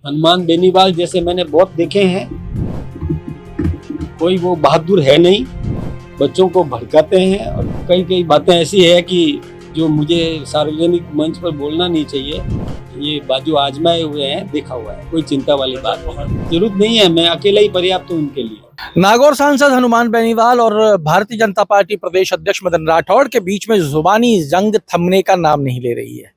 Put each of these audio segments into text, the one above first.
हनुमान बेनीवाल जैसे मैंने बहुत देखे हैं। कोई वो बहादुर है नहीं, बच्चों को भड़काते हैं और कई कई बातें ऐसी है कि जो मुझे सार्वजनिक मंच पर बोलना नहीं चाहिए। ये बाजू आजमाए हुए हैं, देखा हुआ है, कोई चिंता वाली बात नहीं। जरूरत नहीं है, मैं अकेला ही पर्याप्त हूँ उनके लिए। नागौर सांसद हनुमान बेनीवाल और भारतीय जनता पार्टी प्रदेश अध्यक्ष मदन राठौड़ के बीच में जुबानी जंग थमने का नाम नहीं ले रही है।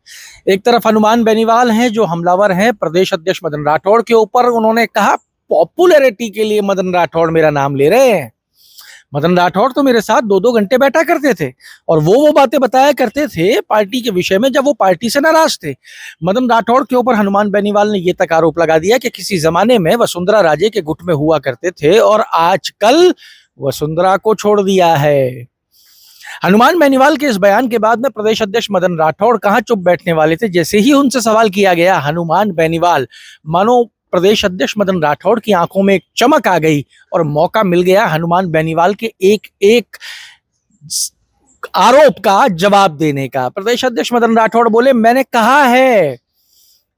एक तरफ हनुमान बेनीवाल हैं जो हमलावर हैं प्रदेश अध्यक्ष मदन राठौड़ के ऊपर। उन्होंने कहा पॉपुलैरिटी के लिए मदन राठौड़ मेरा नाम ले रहे हैं। मदन राठौड़ तो मेरे साथ 2-2 घंटे बैठा करते थे और वो बातें बताया करते थे पार्टी के विषय में जब वो पार्टी से नाराज थे। मदन राठौड़ के ऊपर हनुमान बेनीवाल ने ये तक आरोप लगा दिया कि किसी जमाने में वसुंधरा राजे के गुट में हुआ करते थे और आजकल वसुंधरा को छोड़ दिया है। हनुमान बेनीवाल के इस बयान के बाद में प्रदेश अध्यक्ष मदन राठौड़ कहां चुप बैठने वाले थे। जैसे ही उनसे सवाल किया गया हनुमान बेनीवाल, मानो प्रदेश अध्यक्ष मदन राठौड़ की आंखों में एक चमक आ गई और मौका मिल गया हनुमान बेनीवाल के एक एक आरोप का जवाब देने का। प्रदेश अध्यक्ष मदन राठौड़ बोले, मैंने कहा है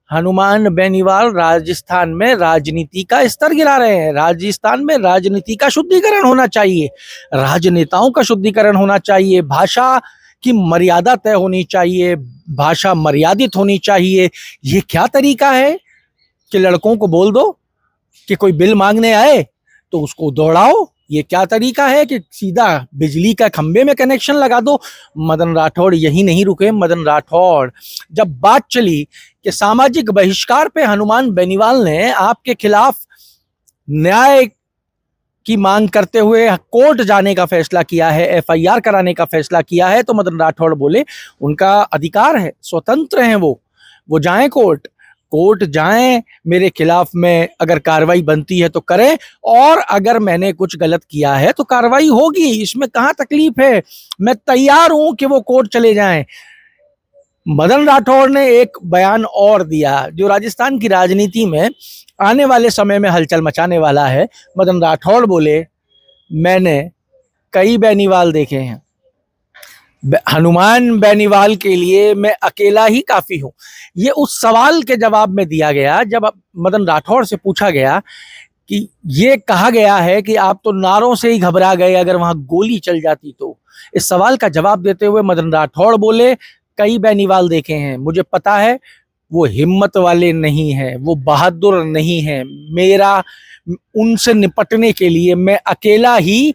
हनुमान बेनीवाल राजस्थान में राजनीति का स्तर गिरा रहे हैं। राजस्थान में राजनीति का शुद्धिकरण होना चाहिए, राजनेताओं का शुद्धिकरण होना चाहिए, भाषा की मर्यादा तय होनी चाहिए, भाषा मर्यादित होनी चाहिए। ये क्या तरीका है कि लड़कों को बोल दो कि कोई बिल मांगने आए तो उसको दौड़ाओ? ये क्या तरीका है कि सीधा बिजली का खंबे में कनेक्शन लगा दो? मदन राठौड़ यही नहीं रुके। मदन राठौड़ जब बात चली कि सामाजिक बहिष्कार पे हनुमान बेनीवाल ने आपके खिलाफ न्याय की मांग करते हुए कोर्ट जाने का फैसला किया है, एफआईआर कराने का फैसला किया है, तो मदन राठौड़ बोले उनका अधिकार है, स्वतंत्र हैं वो जाएं कोर्ट जाएं, मेरे खिलाफ में अगर कार्रवाई बनती है तो करें और अगर मैंने कुछ गलत किया है तो कार्रवाई होगी। इसमें कहां तकलीफ है, मैं तैयार हूं कि वो कोर्ट चले जाएं। मदन राठौड़ ने एक बयान और दिया जो राजस्थान की राजनीति में आने वाले समय में हलचल मचाने वाला है। मदन राठौड़ बोले, मैंने कई बेनीवाल देखे हैं, हनुमान बेनीवाल के लिए मैं अकेला ही काफी हूं। ये उस सवाल के जवाब में दिया गया जब मदन राठौड़ से पूछा गया कि ये कहा गया है कि आप तो नारों से ही घबरा गए, अगर वहां गोली चल जाती तो। इस सवाल का जवाब देते हुए मदन राठौड़ बोले, कई बेनीवाल देखे हैं, मुझे पता है वो हिम्मत वाले नहीं हैं, वो बहादुर नहीं हैं, मेरा उनसे निपटने के लिए मैं अकेला ही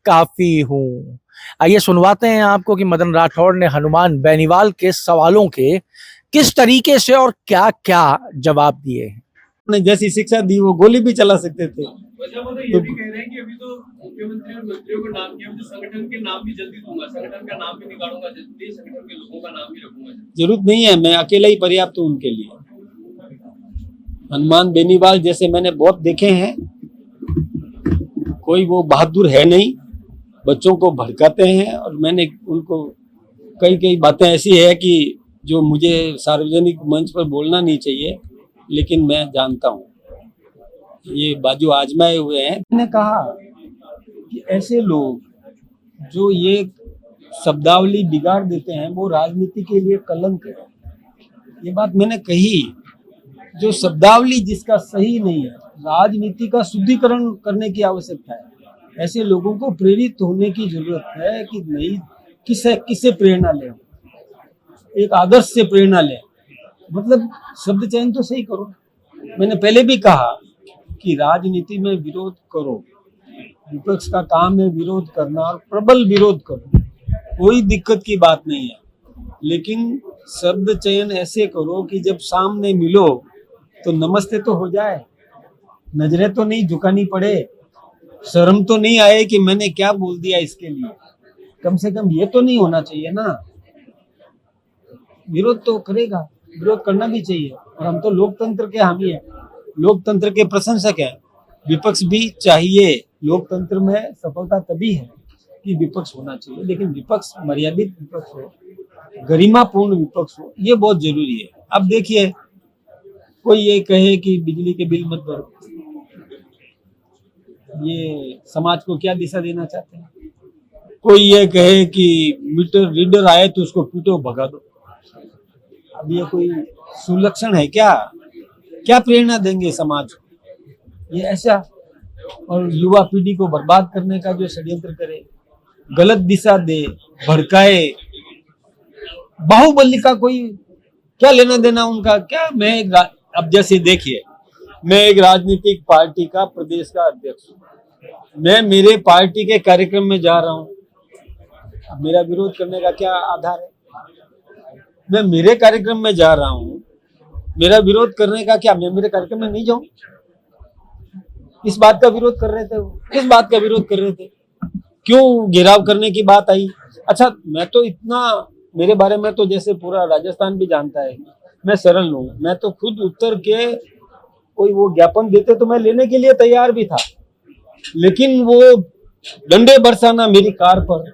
काफी हूं। आइए सुनवाते हैं आपको कि मदन राठौड़ ने हनुमान बेनीवाल के सवालों के किस तरीके से और क्या क्या जवाब दिए हैं। उन्होंने जैसी शिक्षा दी वो गोली भी चला सकते थे। वो तो ये भी कह रहे हैं कि अभी तो मुख्यमंत्री और मंत्रियों को नाम किया, मुझे संगठन के नाम भी जल्दी दूंगा, संगठन का नाम भी निकालूंगा जल्दी, संगठन के लोगों का नाम भी रखूंगा। जरूरत नहीं है, मैं अकेला ही पर्याप्त हूँ उनके लिए। हनुमान बेनीवाल जैसे मैंने बहुत देखे हैं। कोई वो बहादुर है नहीं, बच्चों को भड़काते हैं और मैंने उनको कई कई बातें ऐसी है कि जो मुझे सार्वजनिक मंच पर बोलना नहीं चाहिए, लेकिन मैं जानता हूँ ये बाजू आजमाए हुए हैं। मैंने कहा कि ऐसे लोग जो ये शब्दावली बिगाड़ देते हैं वो राजनीति के लिए कलंक है। ये बात मैंने कही। जो शब्दावली जिसका सही नहीं है, राजनीति का शुद्धिकरण करने की आवश्यकता है। ऐसे लोगों को प्रेरित होने की जरूरत है कि नहीं, किससे प्रेरणा लें, एक आदर्श से प्रेरणा लें। मतलब शब्द चयन तो सही करो। मैंने पहले भी कहा कि राजनीति में विरोध करो, विपक्ष का काम है विरोध करना और प्रबल विरोध करो, कोई दिक्कत की बात नहीं है, लेकिन शब्द चयन ऐसे करो कि जब सामने मिलो तो नमस्ते तो हो जाए, नजरें तो नहीं झुकानी पड़े, शर्म तो नहीं आए कि मैंने क्या बोल दिया इसके लिए, कम से कम ये तो नहीं होना चाहिए ना। विरोध तो करेगा, विरोध करना भी चाहिए और हम तो लोकतंत्र के हामी हैं, लोकतंत्र के प्रशंसक हैं। विपक्ष भी चाहिए, लोकतंत्र में सफलता तभी है कि विपक्ष होना चाहिए, लेकिन विपक्ष मर्यादित विपक्ष हो, गरिमापूर्ण विपक्ष हो, ये बहुत जरूरी है। अब देखिए, कोई ये कहे कि बिजली के बिल मत भरो, ये समाज को क्या दिशा देना चाहते हैं? कोई ये कहे कि मीटर रीडर आए तो उसको पीटो भगा दो, अब ये कोई सुलक्षण है क्या? क्या प्रेरणा देंगे समाज को? ये ऐसा, और युवा पीढ़ी को बर्बाद करने का जो षड्यंत्र करे, गलत दिशा दे, भड़काए। बाहुबली का कोई क्या लेना देना उनका क्या? अब जैसे देखिए, मैं एक राजनीतिक पार्टी का प्रदेश का अध्यक्ष हूँ, मैं मेरे पार्टी के कार्यक्रम में जा रहा हूँ, अब मेरा विरोध करने का क्या आधार है? मैं मेरे कार्यक्रम में जा रहा हूँ, मेरा विरोध करने का क्या? मैं मेरे कार्यक्रम में नहीं जाऊं? किस बात का विरोध कर रहे थे वो? किस बात का विरोध कर रहे थे? क्यों घेराव करने की बात आई? अच्छा, मैं तो इतना, मेरे बारे में तो जैसे पूरा राजस्थान भी जानता है, मैं सरल हूँ, मैं तो खुद उत्तर के कोई वो ज्ञापन देते तो मैं लेने के लिए तैयार भी था, लेकिन वो डंडे बरसाना मेरी कार पर,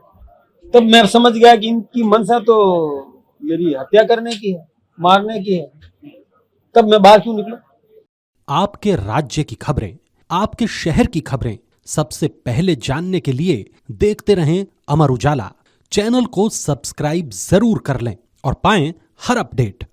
तब मैं समझ गया कि इनकी मंशा तो मेरी हत्या करने की है, मारने की है। तब मैं बाहर क्यों निकला? आपके राज्य की खबरें, आपके शहर की खबरें सबसे पहले जानने के लिए देखते रहें अमर उजाला। चैनल को सब्सक्राइब जरूर कर लें और पाएं हर अपडेट।